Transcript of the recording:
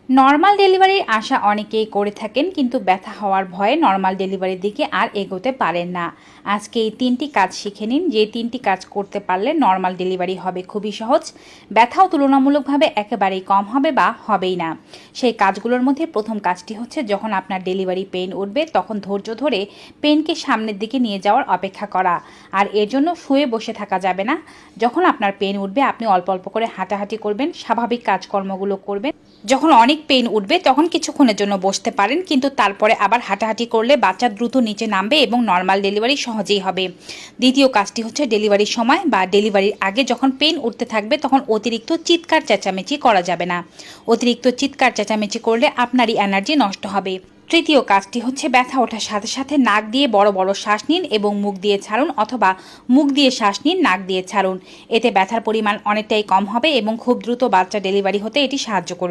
Normal ডেলিভারির আশা অনেকেই করে থাকেন, কিন্তু ব্যথা হওয়ার ভয়ে নর্মাল ডেলিভারির দিকে আর এগোতে পারেন না। আজকে এই 3টি কাজ শিখে নিন, যে 3টি কাজ করতে পারলে নর্মাল ডেলিভারি হবে খুবই সহজ, ব্যথাও তুলনামূলকভাবে একেবারেই কম হবে বা হবেই না। সেই কাজগুলোর মধ্যে প্রথম কাজটি হচ্ছে, যখন আপনার ডেলিভারি পেইন উঠবে তখন ধৈর্য ধরে পেইনকে সামনের দিকে নিয়ে যাওয়ার অপেক্ষা করা। আর এর জন্য শুয়ে বসে থাকা যাবে না। যখন আপনার পেইন উঠবে আপনি অল্প অল্প করে হাঁটাহাঁটি করবেন, স্বাভাবিক কাজকর্মগুলো করবেন। যখন অনেক পেইন উঠবে তখন কিছুক্ষণের জন্য বসতে পারেন, কিন্তু তারপরে আবার হাঁটাহাঁটি করলে বাচ্চা দ্রুত নিচে নামবে এবং নর্মাল ডেলিভারি সহজেই হবে। দ্বিতীয় কাজটি হচ্ছে, ডেলিভারির সময় বা ডেলিভারির আগে যখন পেইন উঠতে থাকবে তখন অতিরিক্ত চিৎকার চেঁচামেচি করা যাবে না। অতিরিক্ত চিৎকার চেঁচামেচি করলে আপনারই এনার্জি নষ্ট হবে। তৃতীয় কাজটি হচ্ছে, ব্যথা ওঠার সাথে সাথে নাক দিয়ে বড় বড় শ্বাস নিন এবং মুখ দিয়ে ছাড়ুন, অথবা মুখ দিয়ে শ্বাস নিন, নাক দিয়ে ছাড়ুন। এতে ব্যথার পরিমাণ অনেকটাই কম হবে এবং খুব দ্রুত বাচ্চা ডেলিভারি হতে এটি সাহায্য করবে।